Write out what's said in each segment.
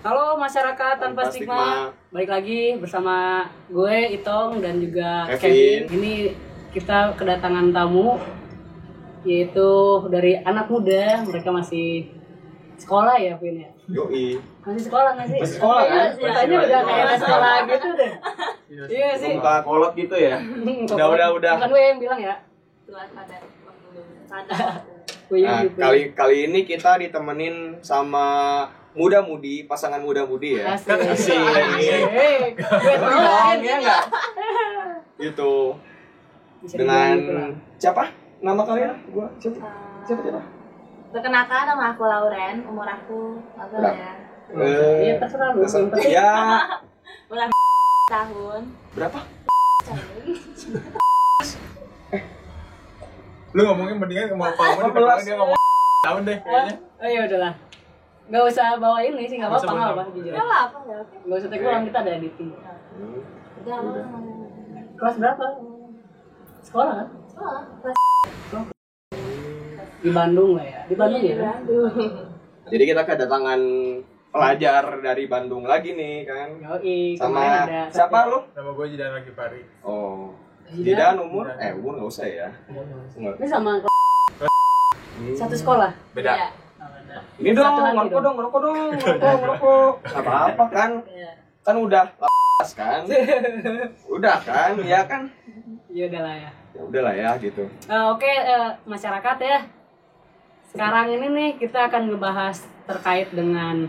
Halo masyarakat tanpa stigma. Balik lagi bersama gue Itong dan juga Kevin. Ini kita kedatangan tamu yaitu dari anak muda. Mereka masih sekolah ya, Vin ya? Yoi. Masih sekolah nggak sih? Masih sekolah kan? Katanya udah kayak sekolah gitu deh. Iya sih. Muka kolot gitu ya. Udah. Bukan gue yang bilang ya. Tuhan pada waktu sadar. Nah, kali ini kita ditemenin sama muda-mudi, pasangan muda-mudi ya. Asik. Gue bohong ya enggak? Gitu. Dengan siapa? Nama kalian? Gua siapa? Perkenalkan, nama aku Lauren, umur aku apa ya? Iya terserah lu. Ya. Umur tahun. Berapa? Lu ngomongin mendingan mau apa dia ngomong tahun deh kayaknya. Oh ya udahlah. Gak usah bawa ini sih, gak apa-apa, gak apa jujur. Gak apa ya, oke. Gak usah take ulang, kita ada editing. Udah. Kelas berapa? Sekolah kan? Oh, kelas Di Bandung lah ya. Di Bandung ya. Bandung. Jadi kita kedatangan pelajar dari Bandung lagi nih kan. Yoi, Sama kemarin ada siapa lu? Nama gue Jidan lagi Pari. Oh. Jidan. Jidan umur nggak usah ya. Ini sama satu sekolah. Beda. Iya. Ini dong, ngerokok dong. Apa-apa kan? Kan udah lepas kan? Udah kan? Ya kan? Ya udahlah ya. Ya udahlah ya gitu. Oke, masyarakat ya. Sekarang ini nih kita akan ngebahas terkait dengan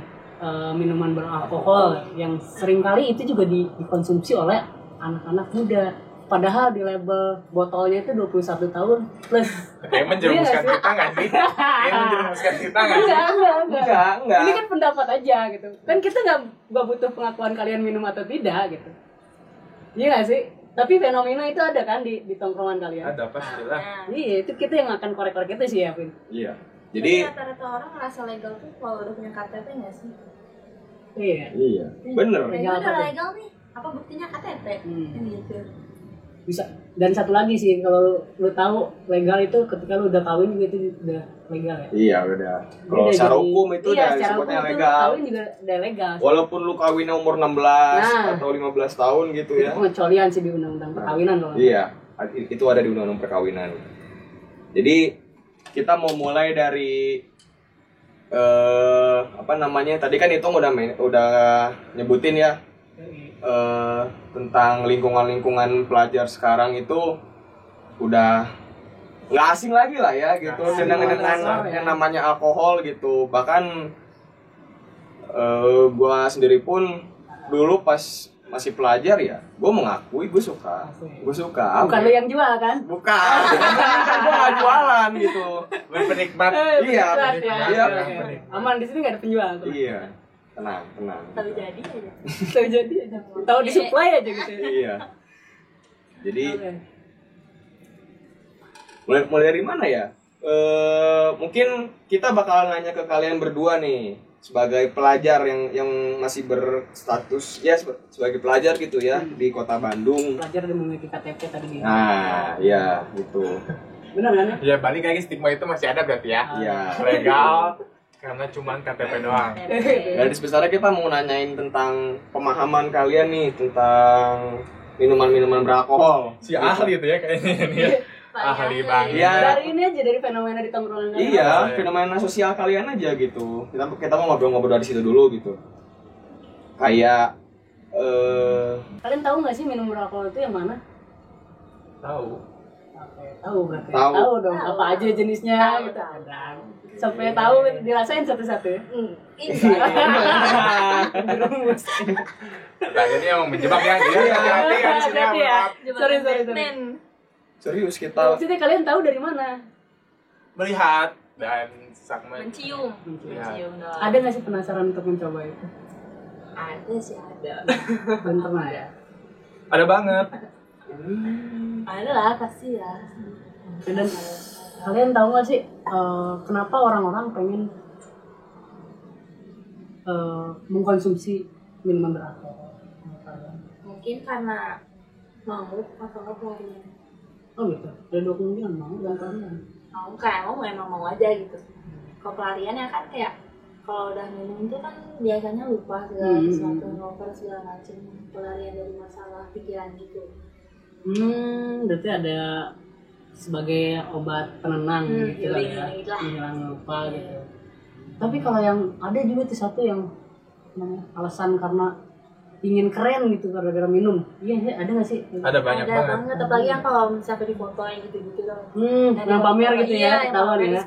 minuman beralkohol yang seringkali itu juga dikonsumsi oleh anak-anak muda. Padahal di label botolnya itu 21 tahun plus. Kayak menjerumuskan Iya kita nggak sih? Kayak menjerumuskan kita nggak sih? Enggak. Ini kan pendapat aja gitu. Kan kita nggak butuh pengakuan kalian minum atau tidak gitu. Iya nggak sih? Tapi fenomena itu ada kan di tongkrongan kalian? Ada pastilah. Iya, itu kita yang akan korek-korek itu sih ya, Vin. Iya. Jadi Jadi rata-rata orang ngerasa legal tuh kalau udah punya KTP nggak sih? Iya. Bener. Ini Legal udah apa tuh? legal nih. Apa buktinya KTP? Kan gitu. Bisa. Dan satu lagi sih, kalau lu tahu legal itu ketika lu udah kawin juga itu udah legal ya. Iya udah. Kalau Udah secara jadi- hukum itu iya, udah secara disebutnya hukum itu legal. Kawin juga udah legal. Walaupun lu kawinnya umur 16 Nah. atau 15 tahun gitu ya. Itu pengecualian sih di undang-undang perkawinan kalau. Iya, itu ada di undang-undang perkawinan. Jadi kita mau mulai dari apa namanya? Tadi kan itu udah nyebutin ya tentang lingkungan pelajar sekarang itu udah nggak asing lagi lah ya gitu dengan yang namanya alkohol gitu. Bahkan gua sendiri pun dulu pas masih pelajar ya, gue mengakui gue suka. Bukan lu yang jual kan? Bukan, kan gue nggak jualan gitu. Penikmat. Iya, Berat ya. iya. Oke. Aman di sini nggak ada penjual. Iya, tenang. Tapi jadi aja. Tahu jadi aja. Tahu disuplai aja gitu. Iya. Jadi Oke. mulai dari mana ya? Mungkin kita bakal nanya ke kalian berdua nih sebagai pelajar yang masih berstatus ya sebagai pelajar gitu ya di kota Bandung. Pelajar udah memiliki KTP tadi dia. Nah, ya gitu. Benar kan ya? Ya balik lagi stigma itu masih ada berarti ya. Iya. Legal karena cuman KTP doang. Dari sebesarnya kita mau nanyain tentang pemahaman kalian nih tentang minuman-minuman beralkohol. Si ahli itu ya kayaknya ini ya. Ahli banget. Iya. Dari ini aja dari fenomena di tongkrongan kalian. Iya, fenomena sosial kalian aja gitu. Kita mau ngobrol-ngobrol dari situ dulu gitu. Kayak Kalian tahu nggak sih minum beralkohol itu yang mana? Tahu. Oke, tahu berarti. Tahu. Tahu dong. Apa aja jenisnya gitu. Sampai tahu dirasain satu-satu. Dirumus. Tadi ini emang menjebak ya. Dia hati-hati kan di sini Hati-hati ya. maaf. Sorry. serius kita Maksudnya kalian tahu dari mana? Melihat dan Mencium doang. Ada nggak sih penasaran untuk mencoba itu? Ada sih ada. Belum pernah ya? Ada banget. Ada lah pasti ya. Dan kalian tahu nggak sih kenapa orang-orang pengen mengkonsumsi minuman beralkohol? Mungkin karena mau atau nggak pelarian. Oh gitu. Ada dua kemungkinan mau dan kalian. Mau kayak emang mau aja gitu. Kalau pelarian ya kan kayak kalau udah minum tuh kan biasanya lupa segala sesuatu, ngoper segala macem, pelarian dari masalah pikiran gitu. Berarti ada sebagai obat penenang gitu lah ya, menghilangkan lupa gitu. Tapi kalau yang ada juga tuh satu yang alasan karena ingin keren gitu gara-gara minum. Iya, ada nggak sih? Ada banyak banget. Apalagi yang kalau misalnya difotoin gitu-gitu loh. Yang pamer gitu ya, ketahuan ya.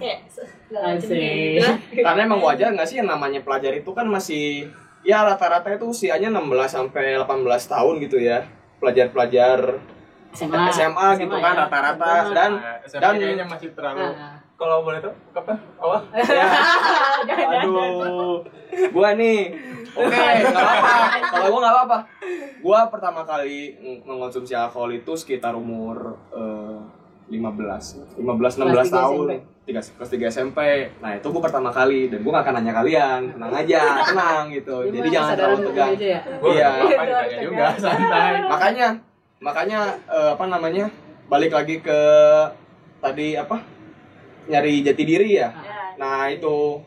Asik. Karena emang wajar nggak sih yang namanya pelajar itu kan masih ya rata-rata itu usianya 16 sampai 18 tahun gitu ya. Pelajar-pelajar SMA gitu kan ya. rata-rata dan kayaknya masih terlalu kalau boleh tuh kapan awal ya. Aduh, gua nih oke, nggak apa-apa. Kalau gua nggak apa-apa. Gua pertama kali mengonsumsi alkohol itu sekitar umur 16 16 tahun. Kelas 3 SMP. Nah, itu gua pertama kali dan gua nggak akan nanya kalian. Tenang aja, tenang gitu. Jadi jangan terlalu tegang. Iya. juga santai. Makanya apa namanya? Balik lagi ke tadi apa? Nyari jati diri ya. Nah, itu.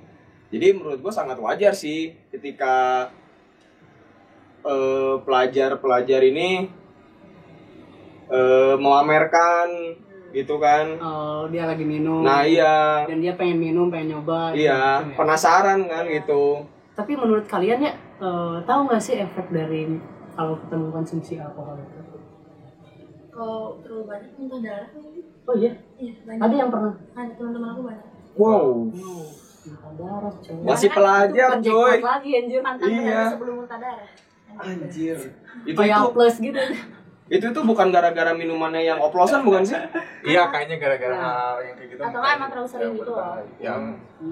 Jadi menurut gue sangat wajar sih ketika pelajar ini memamerkan gitu kan. Oh, dia lagi minum. Nah, iya. Dan dia pengen minum, pengen nyoba. Iya, gitu, penasaran kan gitu. Tapi menurut kalian ya, tahu nggak sih efek dari kalau kita mengkonsumsi alkohol itu? Kalau terlalu banyak muntah darah nih. Oh iya? Iya, banyak. Ada yang pernah? Ada teman-teman aku banyak. Wow. Muntah darah, coy. Masih pelajar, coy. Lagi anjir. Iya. Sebelum muntah darah. Anjir. Itu kayak plus gitu. Itu bukan gara-gara minumannya yang oplosan bukan sih? Iya, kayaknya gara-gara hal yang kayak gitu. Atau kan emang terlalu sering gitu loh.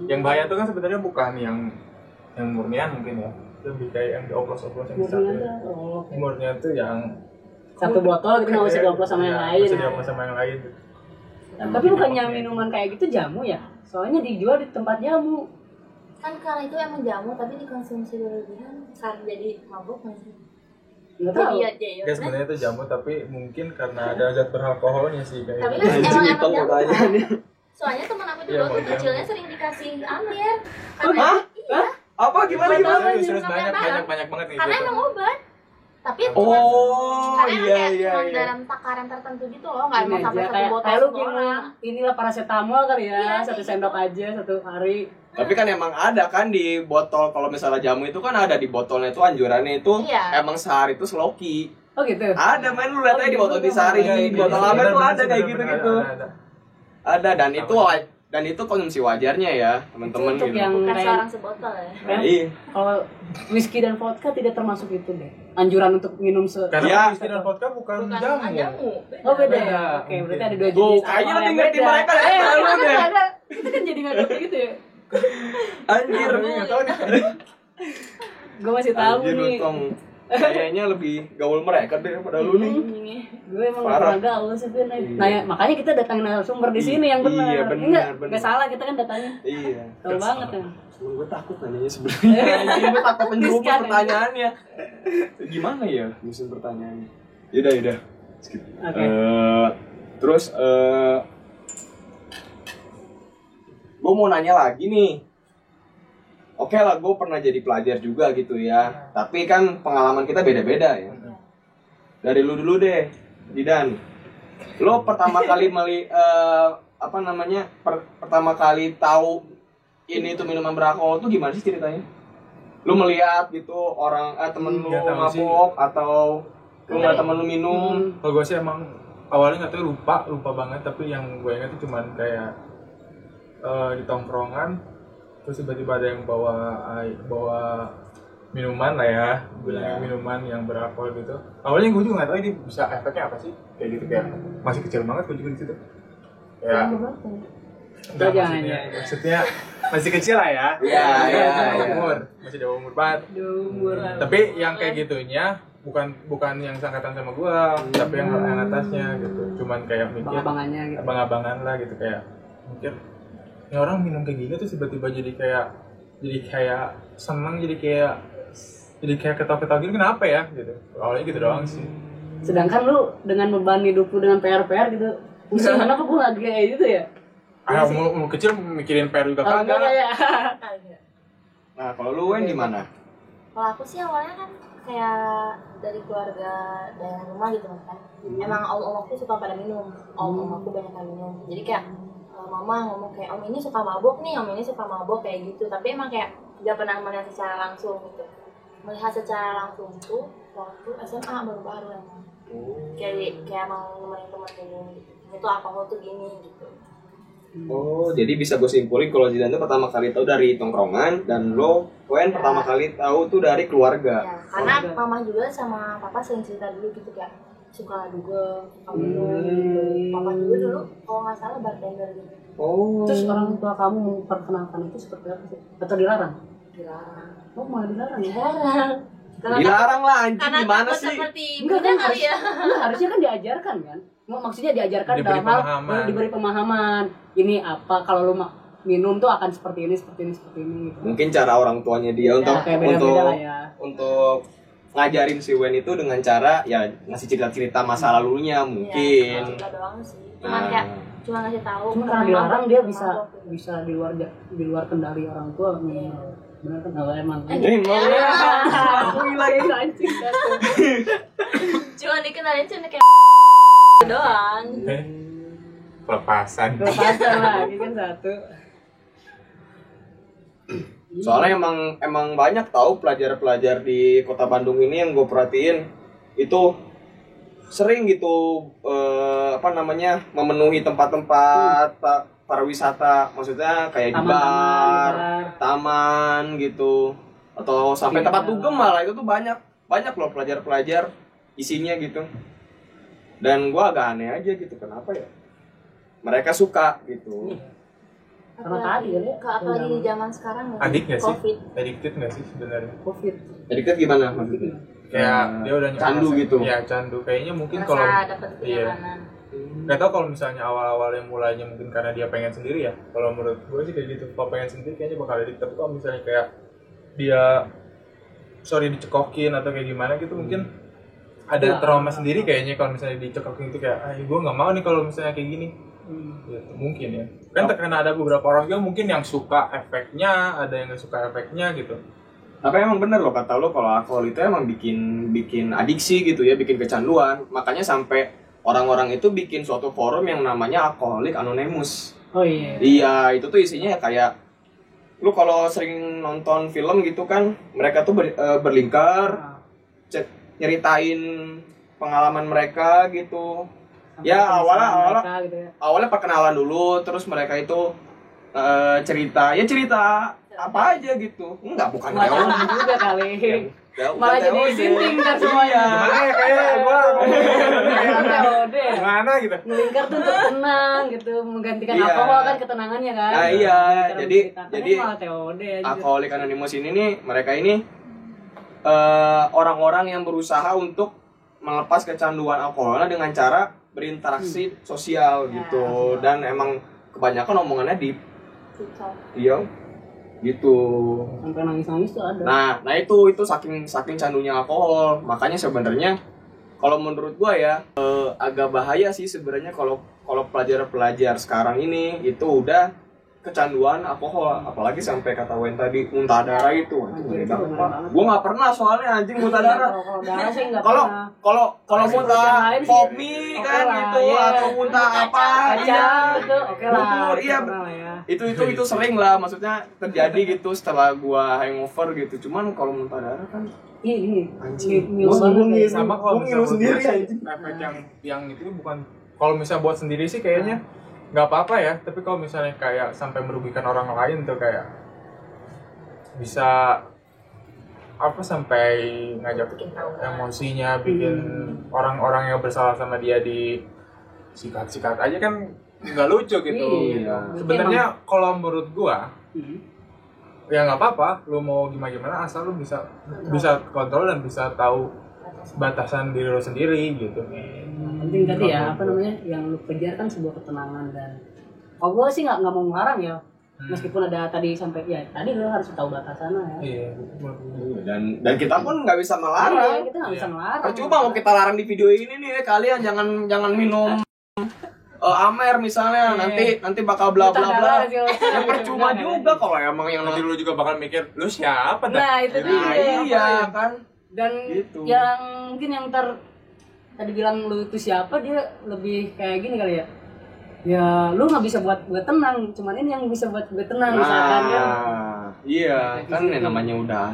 Yang bahaya tuh kan sebenarnya bukan yang murnian mungkin ya. Lebih kayak yang dioplos-oplos yang murnian tuh yang satu botol gitu nggak usah dioplos sama yang lain. Usah dioplos sama yang lain. Tapi bukannya minuman kayak gitu jamu ya? Soalnya dijual di tempat jamu. Kan karena itu emang jamu tapi dikonsumsi berlebihan saat jadi mabuk nggak sih? Nggak tahu. Iya aja ya. Ya sebenarnya itu jamu tapi mungkin karena ada zat beralkoholnya sih kayak. Tapi kan emang jamu. Pertanyaannya. Soalnya teman aku juga waktu kecilnya sering dikasih amir. Hah? Hah? Apa gimana? Serius banyak banget nih. Karena emang obat. Tapi iya. cuma dalam takaran tertentu gitu loh, nggak mau sampai satu botol kayak lu orang. inilah paracetamol kali ya, Iya, satu gitu. sendok aja satu hari. Tapi kan emang ada kan di botol, kalau misalnya jamu itu kan ada di botolnya itu anjurannya itu Iya. emang sehari itu seloki. Oh gitu. Ada main lu lihat aja di botol di sehari, di botol apa tuh ada kayak gitu-gitu. Ada dan itu konsumsi wajarnya ya, teman-teman Itu untuk gitu. yang Bukan kayak seorang sebotol ya. kan? Iya. Kalau whisky dan vodka tidak termasuk itu deh. Anjuran untuk minum Karena Ya. whisky dan vodka bukan Bukan jamu. jamu. Oh beda ya? Beda. Oke, berarti ada dua Tuh, jenis. kayaknya alkohol lebih yang ngerti beda. mereka deh, lu deh. Kita kan jadi nggak ngerti gitu ya. Anjir. Nggak tahu nih. Gue masih tahu Anjir, nih. Tong. Kayaknya lebih gaul mereka daripada lu nih. Gue emang gak Parah. pernah gaul sih Vin. Nah, makanya kita datangin narasumber di sini yang benar. Iya, benar. Nggak salah kita kan datangnya. Iya. Tahu banget ya. Cuman gue takut nanyanya sebenarnya. Anjir, gue takut menjawab Riskan, pertanyaannya. Gimana ya nyusun pertanyaannya? Yaudah. Skip. Oke. Terus gue mau nanya lagi nih. Oke lah, gue pernah jadi pelajar juga gitu ya. Tapi kan pengalaman kita beda-beda ya. Dari lu dulu deh, Didan. Lo pertama kali pertama kali tahu ini tuh minuman beralkohol tuh gimana sih ceritanya? Lu melihat gitu orang temen lu Nggak tahu sih. mabok atau lu nggak temen lu minum? Kalau gue sih emang awalnya nggak tahu, lupa banget, tapi yang gue ingat itu cuman kayak di tongkrongan terus tiba-tiba ada yang bawa minuman lah ya, bilang minuman yang beralkohol gitu. Awalnya gue juga nggak tahu ini bisa efeknya apa sih, kayak gitu, kayak masih kecil banget gue juga di situ. Ya, enggak, maksudnya masih kecil lah ya. Iya. Masih di bawah umur banget. Tapi yang kayak gitunya bukan yang sangkatan sama gua, tapi yang atasnya gitu. Cuman kayak mikir Abang-abangannya gitu. abang-abangan lah gitu, kayak mikir ini orang minum kayak gini tuh tiba-tiba jadi kayak seneng, jadi kayak ketawa-ketawa gitu, kenapa ya gitu. Awalnya gitu doang sih. Sedangkan lu dengan beban hidup lu dengan PR gitu. Pusing kenapa gue gak kayak gitu ya? Mau kecil mikirin PR juga Oh, enggak kagak. ya. Nah, kalau lu Wen gimana? Kalau aku sih awalnya kan kayak dari keluarga daerah rumah gitu kan. Emang om aku suka pada minum, om aku banyak yang minum. Jadi kayak mama ngomong kayak om ini suka mabok nih, om ini suka mabok kayak gitu. Tapi emang kayak gak pernah melihat secara langsung gitu. Melihat secara langsung tuh waktu SMA baru-baru emang. Kayak mau nemenin teman minum gitu. Itu alkohol tuh gini gitu. Oh, jadi bisa gue simpulin kalau Zidan tuh pertama kali tahu dari tongkrongan dan lo Wen pertama kali tahu tuh dari keluarga. Ya, karena mama juga sama papa sering cerita dulu gitu kayak suka juga minum gitu. Papa juga dulu kalau nggak salah bartender gitu. Oh. Terus orang tua kamu memperkenalkan itu seperti apa sih? Atau dilarang? Dilarang. Oh, malah dilarang ya? Dilarang. Dilarang lah anjing, Karena gimana takut sih? seperti Enggak Bunda kan kali ya. enggak, harusnya kan diajarkan kan? Maksudnya diajarkan Diberi dalam hal pemahaman. diberi pemahaman. Ini apa kalau lu minum tuh akan seperti ini gitu. Mungkin cara orang tuanya dia untuk kayak beda-beda lah ya. untuk ngajarin si Wen itu dengan cara ya ngasih cerita-cerita masa lalunya mungkin. Iya, doang sih. Cuman kayak cuma ngasih tahu. Cuma karena dilarang dia bisa di luar kendali orang tua. Benar kan? Kalau emang. Aku lagi anjing kan. Cuma dikenalin cuma kayak doang. Pelepasan. Lepasan lagi kan satu. Soalnya emang banyak tahu pelajar-pelajar di Kota Bandung ini yang gue perhatiin itu sering gitu memenuhi tempat-tempat pariwisata, maksudnya kayak di bar, taman gitu, atau sampai tempat dugem malah itu tuh banyak loh pelajar-pelajar isinya gitu. Dan gue agak aneh aja gitu, kenapa ya mereka suka gitu. Karena tadi ya, apalagi di zaman sekarang Adik nggak sih? COVID. Addicted nggak sih sebenarnya? COVID. Addicted gimana maksudnya? Kayak dia udah candu gitu. Iya, candu. Kayaknya mungkin Merasa kalau dapat iya. kenyamanan. Nggak tahu kalau misalnya awal-awal yang mulainya mungkin karena dia pengen sendiri ya. Kalau menurut gue sih kayak gitu. Kalau pengen sendiri kayaknya bakal addict. Tapi kalau misalnya kayak dia dicekokin atau kayak gimana gitu mungkin ada trauma sendiri kayaknya kalau misalnya dicekokin itu kayak gue nggak mau nih kalau misalnya kayak gini. Gitu, mungkin ya. Kan karena ada beberapa orang juga mungkin yang suka efeknya, ada yang nggak suka efeknya gitu. Tapi emang bener loh kata lo kalau alkohol itu emang bikin adiksi gitu ya, bikin kecanduan. Makanya sampai orang-orang itu bikin suatu forum yang namanya Alcoholic Anonymous. Oh iya. Iya, itu tuh isinya kayak lu kalau sering nonton film gitu kan, mereka tuh berlingkar nyeritain pengalaman mereka gitu. Ya awalnya perkenalan dulu, terus mereka itu cerita apa aja gitu. Enggak, bukan teori juga kali. Malah bukan jadi teori. sinting kan semuanya. Gimana ya kayak gue Teode. gimana gitu. Melingkar tuh untuk tenang gitu, menggantikan Iya. alkohol kan ketenangannya kan. Nah, iya. Cara Jadi- menceritakan jadi malah teode aja. Alcoholic Anonymous ini nih, mereka ini orang-orang yang berusaha untuk melepas kecanduan alkoholnya dengan cara berinteraksi sosial gitu. Dan emang kebanyakan omongannya deep. Susah. Iya. Gitu. Sampai nangis-nangis tuh ada. Nah itu saking candunya alkohol. Makanya sebenarnya kalau menurut gua ya agak bahaya sih sebenarnya kalau pelajar-pelajar sekarang ini itu udah kecanduan alkohol, apalagi sampai kata Wen tadi muntah darah itu. Anjir, itu bener banget. Gua nggak pernah soalnya anjing muntah darah. Kalau darah sih enggak Kalau pernah. kalau Yang muntah lain sih kopi oke kan lah, gitu iya. atau muntah apa Kacang itu oke lah. Bubur, itu iya. pernah lah ya. itu sering lah, maksudnya terjadi gitu setelah gua hangover gitu. Cuman kalau muntah darah kan Ini anjing. ngilu Gua banget ngilu. ya. Sama kalau Gua ngilu misalnya sendiri, buat gue sih, anjing. efek yang itu bukan kalau misalnya buat sendiri sih kayaknya nggak apa-apa ya, tapi kalau misalnya kayak sampai merugikan orang lain tuh kayak bisa apa sampai ngajak Bikin tahu. emosinya, bikin orang-orang yang bersalah sama dia di sikat-sikat aja kan nggak lucu gitu. Iya. Sebenarnya kalau menurut gua Hmm. ya nggak apa-apa, lu mau gimana asal lu bisa kontrol dan bisa tahu batasan diri lu sendiri gitu. Penting tadi ya apa namanya yang lu kejar kan sebuah ketenangan dan kalau gue sih nggak mau melarang ya meskipun ada tadi sampai ya tadi lu harus tahu batasannya ya. Iya. dan kita pun nggak bisa Iya, melarang. kita nggak bisa melarang. Percuma mau kita larang di video ini nih, kalian jangan minum Amer misalnya, nanti bakal bla bla bla. Ya percuma juga kalau emang yang Nanti lu juga bakal mikir, lu siapa dah? Nah, itu Gitu. dia. iya kan. Dan Gitu. yang mungkin yang tadi bilang lu itu siapa, dia lebih kayak gini kali ya. Ya lu nggak bisa buat gue tenang, cuman ini yang bisa buat gue tenang misalkan kan. Iya, kan yang namanya udah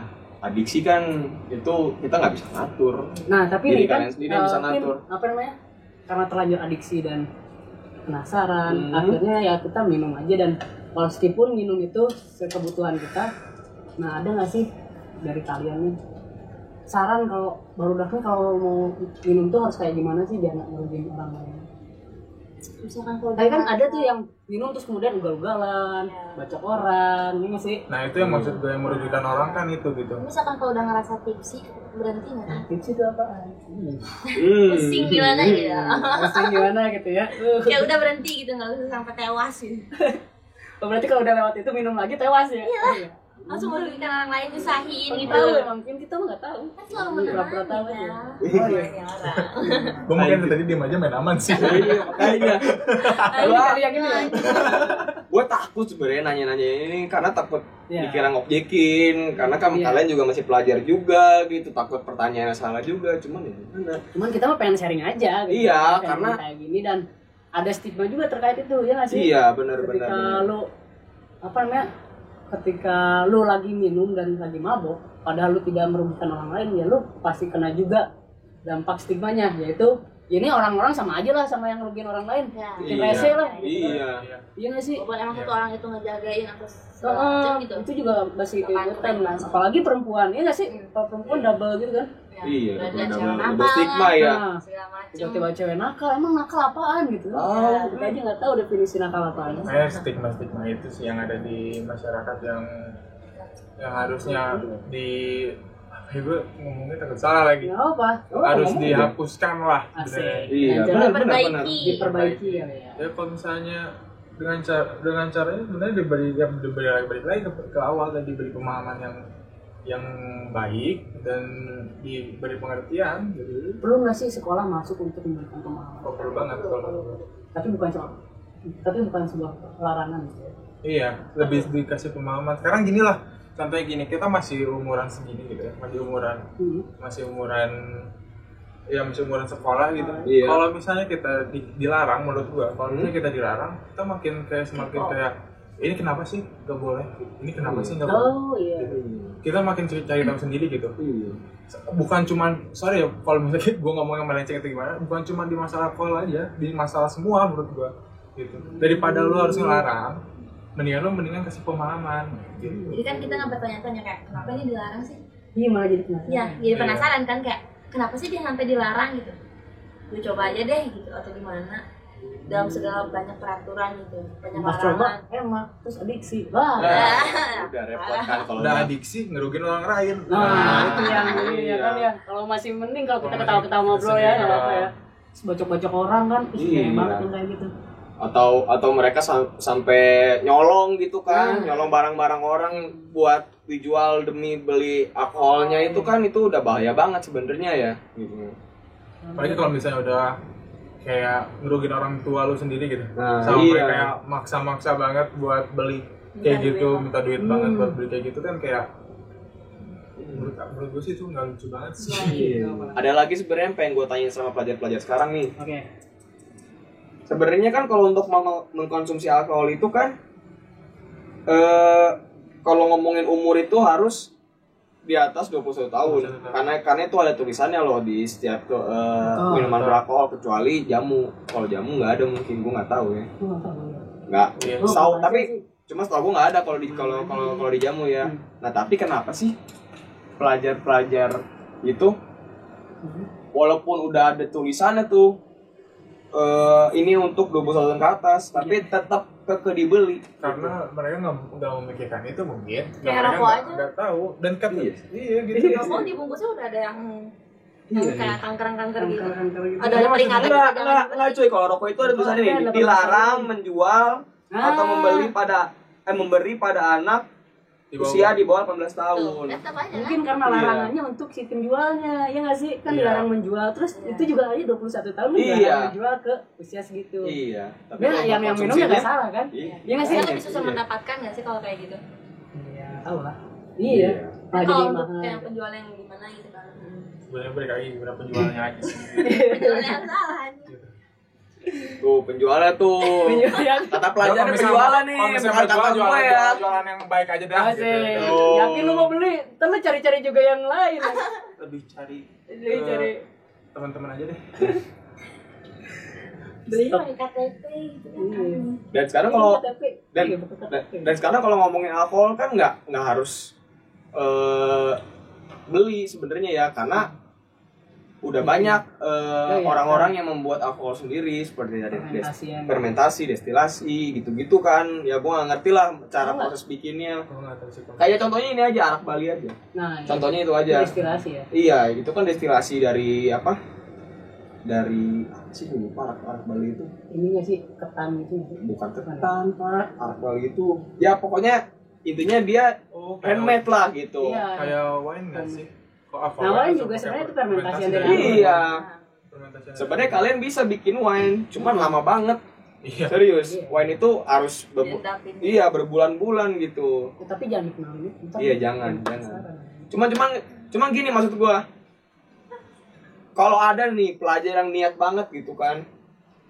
adiksi kan itu kita nggak bisa ngatur. Nah, tapi Diri ini kan kalian sendiri yang bisa mungkin, ngatur. apa namanya? Karena terlanjur adiksi dan penasaran, akhirnya ya kita minum aja. Dan meskipun minum itu kebutuhan kita, nah ada nggak sih dari kalian nih saran kalau baru kan kalau mau minum tuh harus kayak gimana sih biar nggak merugikan orang lain? Misalkan kalau Tapi kan ada tuh yang minum terus kemudian ugal-ugalan, bacok orang, ini nggak sih? Nah itu yang maksud gue yang merugikan orang kan itu gitu. misalkan kalau udah ngerasa tipsy berhenti nggak sih? Tips itu apaan? Pusing gimana gitu. Pusing gimana gitu ya? Ya udah berhenti gitu, nggak usah sampai tewas gitu. Oh, berarti kalau udah lewat itu minum lagi tewas ya? Iya. Langsung merugikan orang lain, nyusahin gitu. Tahu emang mungkin kita mah nggak tahu. Kan selalu Pura-pura menenangin tahu ya. aja. Oh iya orang. Gue mungkin tadi diem aja main aman sih. Iya, makanya. Ini kali yang ini ya? Gue takut sebenarnya nanya-nanya ini karena takut Iya. dikira ngobjekin, karena kan Iya. kalian juga masih pelajar juga gitu, takut pertanyaannya salah juga, cuman ya gimana? Cuman kita mah pengen sharing aja gitu. Iya, Sharing karena- kayak gini dan ada stigma juga terkait itu ya nggak sih? Iya, benar. Ketika lu apa namanya? Ketika lu lagi minum dan lagi mabok, padahal lu tidak merugikan orang lain, ya lu pasti kena juga dampak stigmanya, yaitu ini orang-orang sama aja lah sama yang ngerugiin orang lain. Ya. Bikin rese lah. Iya. Iya nggak sih? Walaupun emang satu orang itu ngejagain atau Oh, segala macam gitu. itu juga masih Bukan keikutan lah. keren. Apalagi perempuan, iya nggak sih? Kalau perempuan double gitu kan? Ya. Iya, Dan double- cewek double nakal, stigma ya. Nah, segala macam. tiba-tiba cewek nakal, emang nakal apaan gitu? Oh. Kita aja nggak tahu definisi nakal apaan. Kayak stigma-stigma itu sih yang ada di masyarakat yang harusnya di gue ngomongnya takut salah lagi. Nggak apa? Harus ngomong dihapuskan lah. Asik. sebenarnya. Iya, Dan benar, Diperbaiki. diperbaiki ya. Ya kalau misalnya dengan caranya sebenarnya diberi lagi ke awal tadi, diberi pemahaman yang baik dan diberi pengertian gitu. Perlu nggak sih sekolah masuk untuk memberikan pemahaman? Kok perlu banget kalau Tapi bukan sebuah larangan. iya, lebih dikasih pemahaman. Sekarang gini lah, contohnya gini, kita masih umuran segini gitu ya, masih umuran masih umuran sekolah gitu. Iya. Kalau misalnya kita dilarang, menurut gua, kalau misalnya kita dilarang, kita makin kayak semakin kayak ini kenapa sih nggak boleh? Ini kenapa sih nggak boleh? Oh iya. Kita makin cari tahu sendiri gitu. Iya. Bukan cuman, sorry ya kalau misalnya gue ngomongnya melenceng atau gimana, bukan cuma di masalah call aja, di masalah semua menurut gua gitu. Daripada lu harus ngelarang, mendingan kasih pemahaman gitu. Jadi kan kita nggak bertanya-tanya kayak kenapa ini dilarang sih? Iya malah jadi penasaran. Ya, jadi penasaran kan kayak kenapa sih dia sampai dilarang gitu? Lu coba aja deh gitu atau gimana? Dalam segala banyak peraturan gitu, banyak Pas coba, larangan. emak terus adiksi. Wah. Udah repot kan kalau Udah adiksi ngerugin orang lain. Nah, itu yang ini ya kan ya. Kalau masih mending kalau kita Kalau ketawa-ketawa masih ngobrol ya, nggak sendiri, apa-apa ya. Terus bacok-bacok orang kan, ih Iya. kayak banget yang kayak gitu. atau mereka sampai nyolong gitu kan, nyolong barang-barang orang buat dijual demi beli alkoholnya, itu kan itu udah bahaya banget sebenarnya ya gitu. Apalagi kalau misalnya udah kayak ngerugin orang tua lu sendiri gitu. Nah, Sampai iya. kayak maksa-maksa banget buat beli kayak gitu, minta duit banget buat beli kayak gitu kan kayak menurut gue sih itu nggak lucu banget sih. Ada lagi sebenarnya yang pengen gue tanyain sama pelajar-pelajar sekarang nih. Oke. Sebenarnya kan kalau untuk mengkonsumsi alkohol itu kan kalau ngomongin umur itu harus di atas 21 tahun. Karena itu ada tulisannya loh di setiap minuman beralkohol kecuali jamu. Kalau jamu nggak ada, mungkin gue nggak tahu ya. Nggak Iya. tahu, tapi cuma setahu gue nggak ada kalau di jamu ya. Nah, tapi kenapa sih pelajar-pelajar itu walaupun udah ada tulisannya tuh ini untuk 21 tahun ke atas, tapi tetap dibeli Karena mereka nggak memikirkan itu mungkin. Kayak rokok aja. Nggak tahu dan kata iya gitu. Rokok dibungkusnya udah ada yang kayak kanker-kanker gitu. Kanker-kanker gitu. Ada peringatan juga, jangan enggak cuy, kalau rokok itu ada tulisannya nih, dilarang menjual atau memberi pada anak usia di bawah 18 tahun. Tetap aja Mungkin kan. karena larangannya untuk si penjualnya, ya nggak sih? Kan Iya. dilarang menjual, terus itu juga aja 21 tahun Iya. dilarang menjual ke usia segitu. Iya. Tapi Ya, kalau yang minum ya konsumsinya- nggak salah kan? Iya. Iya nggak sih? Kita lebih susah Iya. mendapatkan nggak sih kalau kayak gitu? Iya, tahu lah. Iya. Malah jadi Kalau untuk mahal. kayak penjual yang gimana gitu kan? Sebenarnya balik lagi gimana penjualnya aja sih. Penjual yang salah aja. Tuh penjualnya tuh. Penjual. Kata pelajaran penjualan nih, Kalau misalnya bukan kata jualan, gue ya. jualan yang baik aja dah. Asik. Gitu. Oh. Yakin lu mau beli? Ntar lu cari-cari juga yang lain. Lebih cari Cari. teman-teman aja deh. Beli pakai KTP gitu kan. Iya. Dan sekarang kalau KTP. dan Iya, pakai KTP. dan sekarang kalau ngomongin alkohol kan nggak harus beli sebenarnya ya, karena udah banyak iya. orang-orang yang membuat alkohol sendiri seperti dari Fermentasian. fermentasi, destilasi gitu-gitu kan. Ya gua nggak ngerti lah cara Tahu nggak? proses bikinnya. Aku nggak tahu sih. Kayak contohnya ini aja, arak Bali aja. Nah, iya. Contohnya itu aja. Destilasi ya. Iya, itu kan destilasi dari apa? Dari apa sih, gue lupa arak Bali itu. Ini nggak sih ketan gitu nggak sih? Bukan ketan, Pak. Arak Bali itu. Ya pokoknya intinya dia Oh, kayak handmade lah gitu. Iya. kayak wine nggak sih? Kok apa? Nah, wine Atau juga pakai sebenarnya itu fermentasian dari Iya. Fermentasi dari- Sebenarnya kalian bisa bikin wine, cuman lama banget. Iya. Serius, Iya. wine itu harus Diendapin. iya berbulan-bulan gitu. Ya, tapi jangan dikenalin itu. Ntar Iya, lu jangan. penasaran. Cuman gini maksud gua. Kalau ada nih pelajar yang niat banget gitu kan,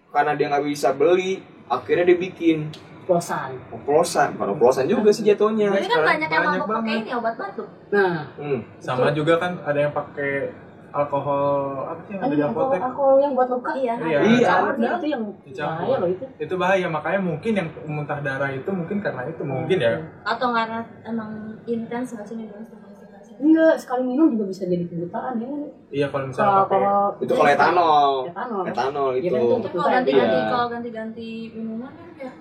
karena dia nggak bisa beli, akhirnya dia bikin Plosan. oplosan, bukan oplosan juga sih jatuhnya. Ini kan Sekarang banyak yang banyak mabok pakai banget. ini obat batuk. Nah, Sama juga kan ada yang pakai alkohol apa sih yang ada di apotek? alkohol yang buat luka. Iya. Iya. Iya. Nah, itu yang Dicampur. bahaya loh itu. Itu bahaya, makanya mungkin yang muntah darah itu mungkin karena itu mungkin ya. Atau karena emang intens nggak sih minum setengah. Enggak, sekali minum juga bisa jadi kebutaan ya. Iya kalau Kalau misalnya pakai Itu kalau etanol. etanol. Etanol Iya itu. kan, Tapi kalau ganti-ganti Iya. kalau ganti-ganti minuman kan kayak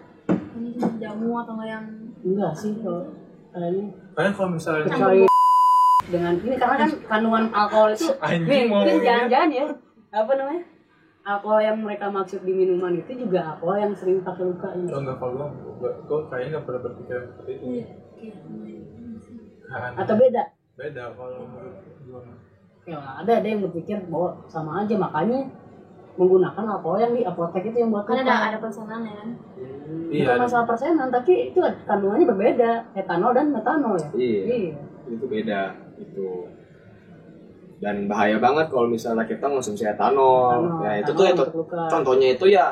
ini jamu atau nggak yang Enggak sih kalau kayaknya karena kalau misalnya kecuali dengan ini karena kan kandungan alkohol itu Anjing, nih mau ini ini. jangan-jangan ya apa namanya alkohol yang mereka maksud di minuman itu juga alkohol yang sering pakai luka ini. oh enggak, kalau gue kayaknya nggak pernah berpikiran seperti itu. iya kayak Kan. Atau beda? Beda kalau gue. Ya ada yang berpikir bahwa sama aja makanya menggunakan alkohol yang di apotek itu yang buat kan luka. ada persenannya kan. Iya. Bukan masalah persenan tapi itu kandungannya berbeda, etanol dan metanol ya. Iya. Itu beda itu. Dan bahaya banget kalau misalnya kita konsumsi etanol. Etanol. Ya itu Etanol tuh ya, untuk luka. contohnya itu ya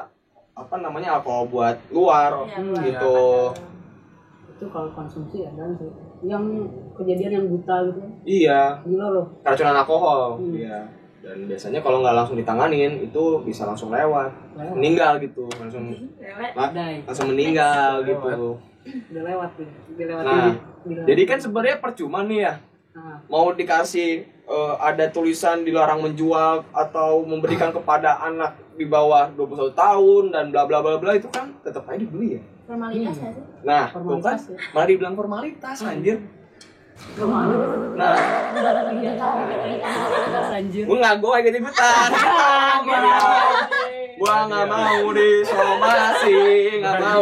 apa namanya alkohol buat luar Iya, gitu. Itu kalau konsumsi ya kan sih. Yang kejadian yang buta gitu. Iya, Gila loh. keracunan alkohol. Hmm. Iya. Dan biasanya kalau nggak langsung ditanganin itu bisa langsung lewat, Lewat. meninggal gitu, langsung Dai. langsung meninggal gitu. Udah lewat tuh. Udah lewat Nah, ini. jadi kan sebenarnya percuma nih ya, Nah, mau dikasih ada tulisan dilarang menjual atau memberikan kepada anak di bawah 21 tahun dan bla bla bla bla itu kan tetap aja dibeli ya. Formalitas nggak sih? Nah, tuh kan Formalitas ya. malah dibilang formalitas anjir. Nah, anjir. gue nggak gue ikut ikutan. Gua nggak mau disomasi, nggak mau.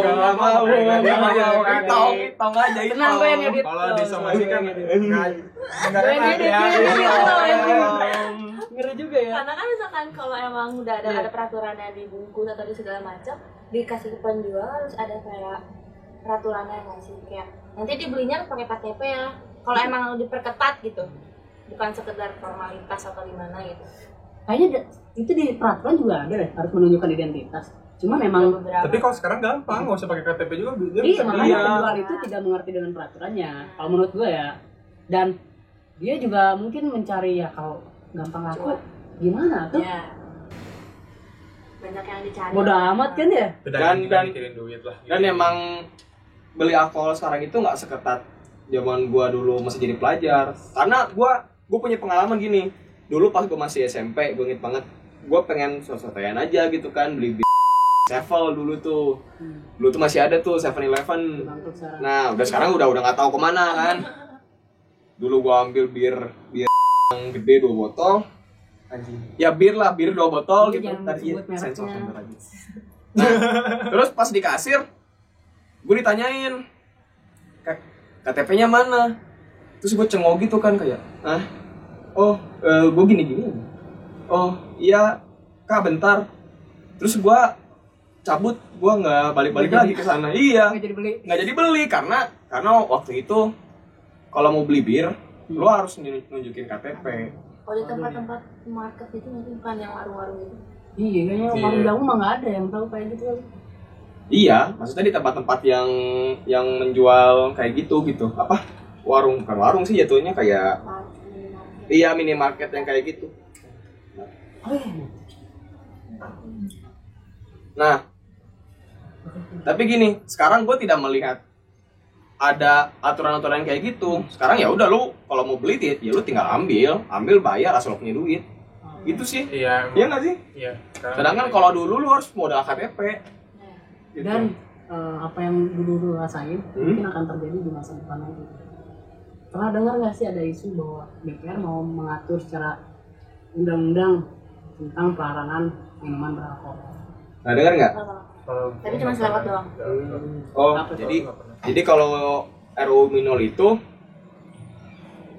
Tong aja itu. Tenang, gue yang edit. Kalau disomasi kan Gue enggak yang enak edit, ya. gue yang edit. Ngeri juga ya. Karena kan misalkan kalau emang udah ada peraturannya dibungkus atau di segala macam, dikasih ke penjual harus ada kayak peraturannya nggak sih, kayak nanti dibelinya pakai KTP ya. Kalau emang diperketat gitu, bukan sekedar formalitas atau gimana gitu. Kayaknya itu di peraturan juga ada deh, harus menunjukkan identitas. Cuma memang Beberapa. Tapi kalau sekarang gampang, nggak usah pakai KTP juga dia iya, bisa makanya beli. penjual itu tidak mengerti dengan peraturannya. Kalau menurut gue ya. Dan dia juga mungkin mencari ya kalau gampang laku gimana tuh? Ya. Banyak yang dicari. Bodoh amat kan ya? Dan- mikirin duit lah. Dan emang beli alkohol sekarang itu nggak seketat zaman gua dulu masih jadi pelajar. Karena gua punya pengalaman gini. Dulu pas gua masih SMP, gua inget banget. Gua pengen sosotean aja gitu kan, beli Sevel dulu tuh. Dulu tuh masih ada tuh 7-Eleven. Bangkrut sekarang. Nah, udah sekarang udah nggak tahu kemana kan. Dulu gua ambil bir yang gede 2 botol. Anjing. Ya bir 2 botol Iya, gitu. jangan Tadi sebut mereknya. sensor aja. Nah, terus pas di kasir gue ditanyain, KTP-nya mana? Terus gue cengok gitu kan kayak, gue gini-gini. Oh iya kak bentar. Terus gue cabut, gue nggak balik-balik lagi ke sana. Iya. Nggak jadi beli karena waktu itu kalau mau beli bir, lo harus nunjukin KTP. Oh di tempat-tempat market itu mungkin bukan yang warung-warung itu. Iya, kayaknya warung jamu mah nggak ada yang tahu kayak gitu. Iya, maksudnya di tempat-tempat yang menjual kayak gitu. Apa? Warung, bukan warung sih jatuhnya kayak iya minimarket yang kayak gitu. Nah, tapi gini, sekarang gue tidak melihat ada aturan-aturan kayak gitu. Sekarang ya udah lu kalau mau beli ya lu tinggal ambil bayar asal lu punya duit. Gitu sih. Iya. Iya nggak sih? Iya. Sedangkan kalau dulu lu harus modal KTP. Gitu. Dan apa yang dulu rasain mungkin akan terjadi di masa depan nanti. Pernah dengar nggak sih ada isu bahwa DPR mau mengatur secara undang-undang tentang pelarangan minuman beralkohol? Nah, dengar nggak? Tapi cuma selewat doang. Oh, jadi kalau RUU Minol itu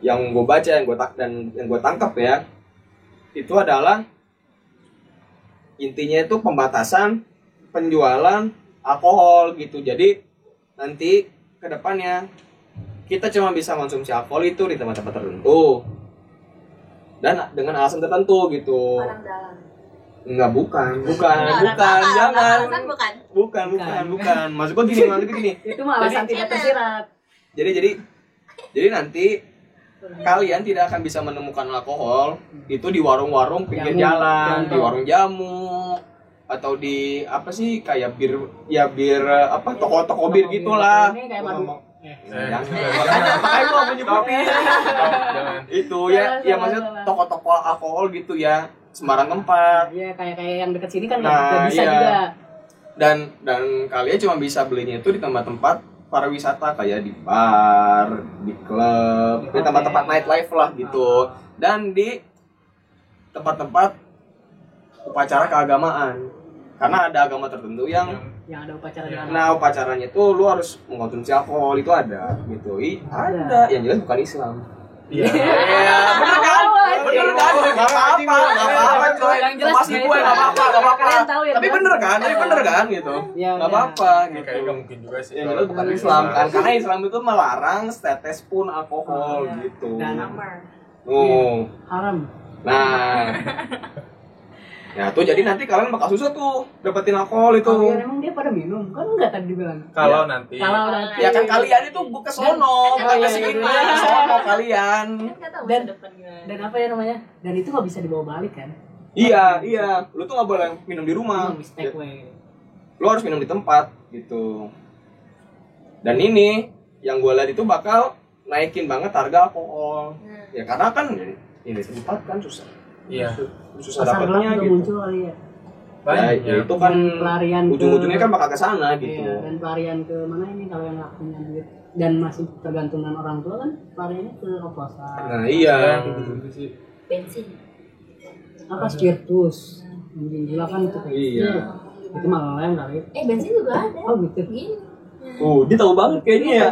yang gue baca, yang gue tangkap ya, itu adalah intinya itu pembatasan penjualan alkohol gitu. Jadi nanti ke depannya kita cuma bisa konsumsi alkohol itu di tempat-tempat tertentu dan dengan alasan tertentu gitu. Orang dalam. Enggak, bukan, jangan. Bukan. Maksud gue gini. Itu mah alasan tidak tersirat. Jadi nanti kalian tidak akan bisa menemukan alkohol itu di warung-warung pinggir jalan, di warung jamu, atau di apa sih kayak bir apa toko-toko bir gitulah. Ini kayak madu. Makanya gua menyebutin. Itu ya maksudnya toko-toko alkohol gitu ya. Sembarang tempat. Iya, kayak yang dekat sini kan Nah, nggak bisa iya. juga. Dan kalian cuma bisa belinya itu di tempat-tempat pariwisata kayak di bar, di klub, di tempat-tempat nightlife lah gitu. Dan di tempat-tempat upacara keagamaan. Karena ada agama tertentu yang ada upacara di dalam. nah upacaranya itu lu harus mengkonsumsi alkohol itu ada gitu. Ada. Yang jelas bukan Islam. Iya. Bener kan? Gak apa-apa coy. Yang jelas Masih gue gak apa-apa. Kalian tahu ya. Tapi bener kan gitu. Iya, Gak apa-apa Ini gitu. kayak nggak mungkin juga sih. Yang jelas bukan Islam kan, karena Islam itu melarang setetes pun alkohol Iya. gitu. Dan haram. Nah, ya tuh jadi nanti kalian bakal susah tuh dapetin alkohol itu. Oh, emang dia pada minum? Kan enggak tadi dibilang. Kalau nanti. Ya kan kalian itu ke sono, bukan ke sini, ke sono kalian. Dan apa ya namanya? Dan itu nggak bisa dibawa balik kan? Iya. Lu tuh nggak boleh minum di rumah. Mistake way. Lu harus minum di tempat gitu. Dan ini yang gue lihat itu bakal naikin banget harga alkohol. Ya karena kan ini tempat kan susah. Iya. Susah Pasar gelap dapatnya juga gitu. muncul kali ya. Ya itu kan Dan pelarian ujung-ujungnya kan bakal ke sana gitu. Iya, dan pelarian ke mana ini kalau yang nggak punya duit dan masih tergantungan orang tua kan pelariannya ke oplosan. Nah iya. Gitu sih. Bensin. Apa spiritus? Mungkin gila kan itu. Iya. Itu malah lem kali. Bensin juga ada. Oh gitu. Gini. Dia tahu banget kayaknya ya.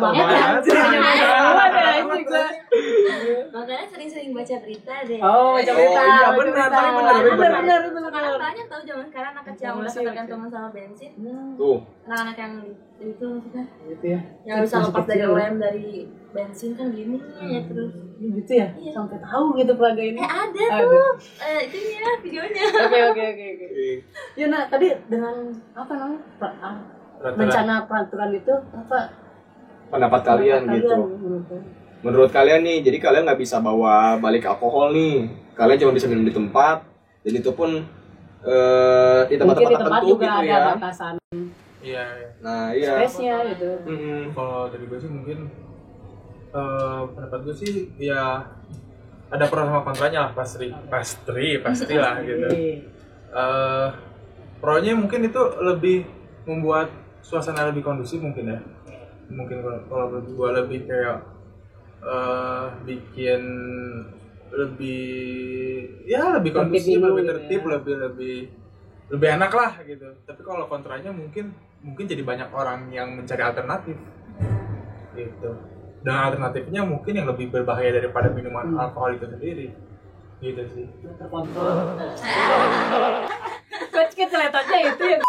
Makanya sering-sering baca berita deh. Oh, baca berita. Iya benar. Sekarang banyak tahu zaman sekarang anak kecil yang udah ketergantungan sama bensin. Tuh. Anak-anak yang itu maksudnya Gitu ya. yang bisa lepas dari lem dari bensin kan gini ya terus. Gitu ya. Sampai tahu gitu pelaga ini. Ada tuh. Itunya videonya. Oke. Ya nah tadi dengan apa namanya? Rencana peraturan itu apa? Pendapat kalian gitu. Menurut kalian nih, jadi kalian nggak bisa bawa balik alkohol nih. Kalian cuma bisa minum di tempat. Dan itu pun di tempat-tempat tertentu juga gitu ada ya. batasan. Iya. Nah iya. Space-nya gitu. Kalau dari gue sih mungkin pendapat gue sih ya ada pro sama kontranya lah pasti lah gitu. Pronya mungkin itu lebih membuat suasana lebih kondusif mungkin ya. Mungkin kalau gue lebih kayak bikin lebih kondusif, lebih tertib, lebih enak lah gitu. Tapi kalau kontranya mungkin jadi banyak orang yang mencari alternatif gitu. Dan alternatifnya mungkin yang lebih berbahaya daripada minuman alkohol itu sendiri. Gitu sih. Terkontrol. Kecil letaknya itu yang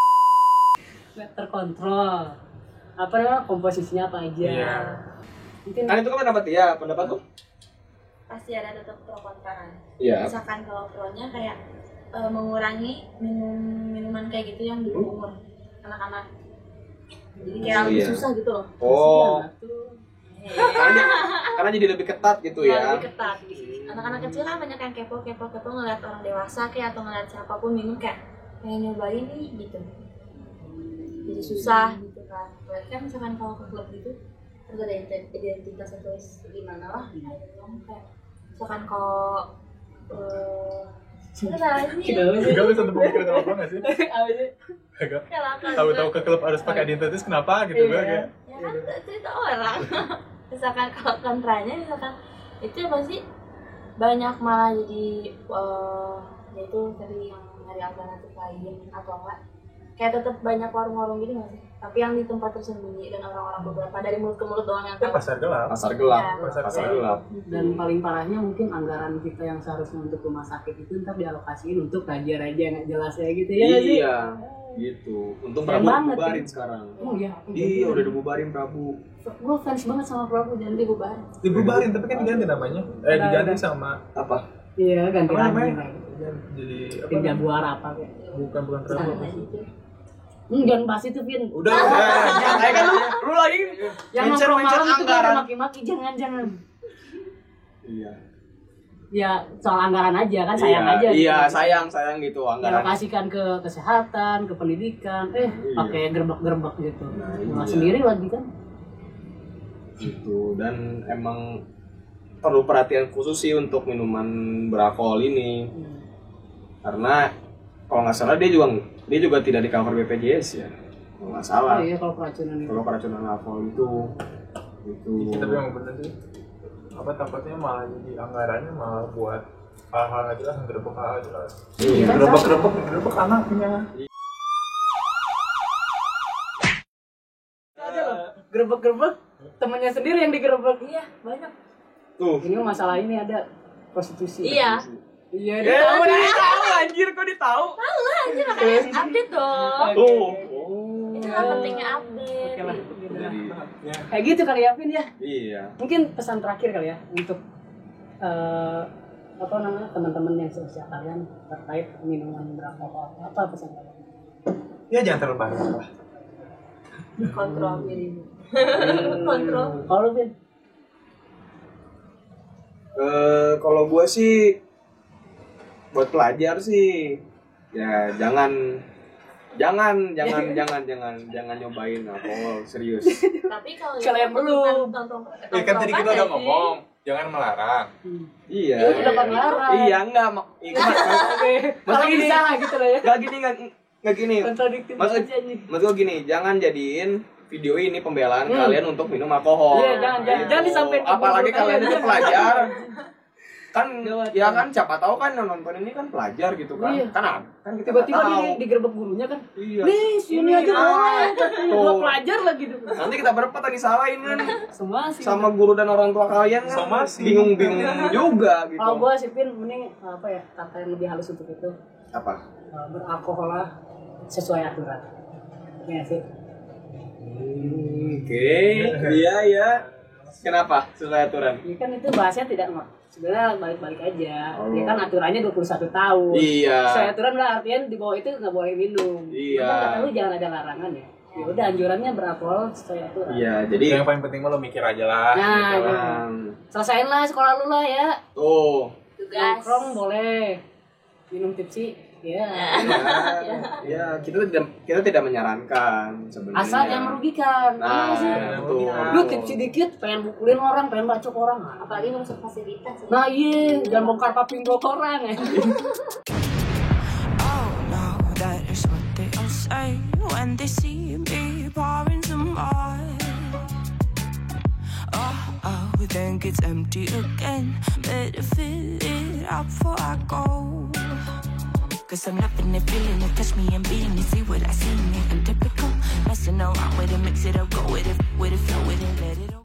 nggak terkontrol. Apa namanya, komposisinya apa aja. Iya. Mungkin Kan itu kan pendapat tuh. Pasti ada tetap pro kontra kan. Iya. Misalkan kalau pro-nya kayak mengurangi minuman kayak gitu yang di bawah umur anak-anak. Jadi kayak lebih Iya. susah gitu loh. Oh, Iya. karena jadi lebih ketat gitu ya. Lebih ketat. Anak-anak kecil kan banyak yang kepo ngeliat orang dewasa kayak atau ngeliat siapapun minum kayak pengen nyobain nih gitu. Jadi susah gitu kan. Berarti kan misalkan kalau ke klub gitu harus ada identitas atau gimana lah. Kayak misalkan kalau salah ini Gak bisa untuk pemikiran apa nggak sih? apa sih? Agak silakan. tahu-tahu ke klub harus pakai identitas kenapa gitu Iya. kayak. Ya kan cerita orang. Misalkan kalau kontranya misalkan itu pasti banyak malah jadi yaitu tadi yang nyari alternatif lain atau enggak kayak tetap banyak warung-warung gitu nggak sih, tapi yang di tempat tersembunyi dan orang-orang beberapa dari mulut ke mulut doang yang Ya tahu. pasar gelap. Pasar gelap. Iya. Pasar gelap. Dan paling parahnya mungkin anggaran kita yang seharusnya untuk rumah sakit itu ntar dialokasiin untuk raja-raja yang nggak jelas ya gitu ya nggak sih? Iya, gitu. Untung Keren Prabu banget, dibubarin ya. sekarang. Oh iya. Iya, udah dibubarin Prabu. Gue fans banget sama Prabu dan dibubarin. Dibubarin tapi kan diganti namanya. Diganti sama Apa? Iya, ganti apa lagi. namanya? Jadi apa? Tim Jaguar apa kayak. Bukan Prabu. Nah, gitu. Jangan bahas itu, Vin. Udah. Kayak kan lu lagi Yang nongkrong malam itu gue udah maki-maki, jangan. Iya. Ya, soal anggaran aja kan, sayang aja. Iya, gitu. sayang gitu anggaran. Dialokasikan ke kesehatan, ke pendidikan, pakai gerbek-gerbek gitu. Nah, iya. sendiri lagi kan. Gitu. Dan emang perlu perhatian khusus sih untuk minuman beralkohol ini. Karena kalau nggak salah dia juga tidak di cover BPJS ya. Kalau nggak salah. Oh iya, kalau keracunan itu. Kalau keracunan alkohol itu Tapi yang bener sih, apa takutnya malah jadi anggarannya malah buat hal-hal nggak jelas, ngerebek hal jelas. Iya. Ngerebek anaknya. Ada loh, gerbek-gerbek, temennya sendiri yang digerebek. Iya, banyak. Tuh. Ini masalah ini ada prostitusi. Iya. Iya, Ya, dia tahu nih. tahu anjir, kok ditahu? Anjir makanya update dong. Tuh. Itu kan pentingnya update. Oke lah. Jadi, Kayak gitu kali ya, Vin ya. iya. Mungkin pesan terakhir kali ya untuk apa namanya, teman-teman yang seusia kalian terkait minuman beralkohol. Apa pesan kalian? Ya jangan terlalu banyak lah. Kontrol dirimu. Kontrol. Kalau Vin, Kalau gue sih buat pelajar sih ya jangan nyobain alkohol serius. Tapi kalau Kalian belum. Kan tadi kita udah ngomong, jangan melarang. Iya. Ya, udah kan larang. Iya enggak kalau gini. bisa gitu lah ya. Enggak gini. Kontradiktif Maksud aja nih. gue gini, jangan jadiin video ini pembelaan kalian untuk minum alkohol. Iya, jangan disampaikan. Apalagi kalian itu pelajar. Kan Gawat. ya kan siapa tahu kan yang nonton ini kan pelajar gitu kan. Iya. Kan kita Tiba-tiba nggak tahu. dia digerebek gurunya kan. Iya. Nih, sini aja boleh. Tuh. Dua pelajar lagi tuh. Nanti kita berempat lagi salahin kan Semua sih. sama guru dan orang tua kalian kan. Somasi. Bingung juga gitu. Kalau gua sih Pin, mending apa ya, kata yang lebih halus untuk itu, Apa? beralkohol lah sesuai aturan. Ya sih. Oke. Iya. Kenapa? Sesuai aturan. Ya kan itu bahasnya tidak sebenarnya balik-balik aja. Oh. Ya kan aturannya 21 tahun. Iya. Sesuai aturan lah, artinya di bawah itu nggak boleh minum. Iya. Kan kata lu jangan ada larangan ya. Ya udah, anjurannya beralkohol sesuai aturan. Iya, jadi Yang paling penting mah lo mikir aja lah. Nah, gitu gitu. lah. Selesain lah sekolah lu lah ya. tuh. Tugas. Nongkrong boleh. Minum tipsi, ya. Ya, kita tidak menyarankan sebenarnya. Asal jangan merugikan. Nah, Iya sih. betul. Lu tipsi dikit pengen bukulin orang, pengen bacok orang. Apalagi masuk fasilitas. Nah iya, jangan bongkar paping orang ya. Oh no, that is what they all say when they see me pouring some wine. Oh, then gets empty again. Better fill it up before I go. Cause I'm loving it, feeling it, touch me and being it. See what I see in it, I'm typical. Messing around with it, mix it up, go with it, flow with it, let it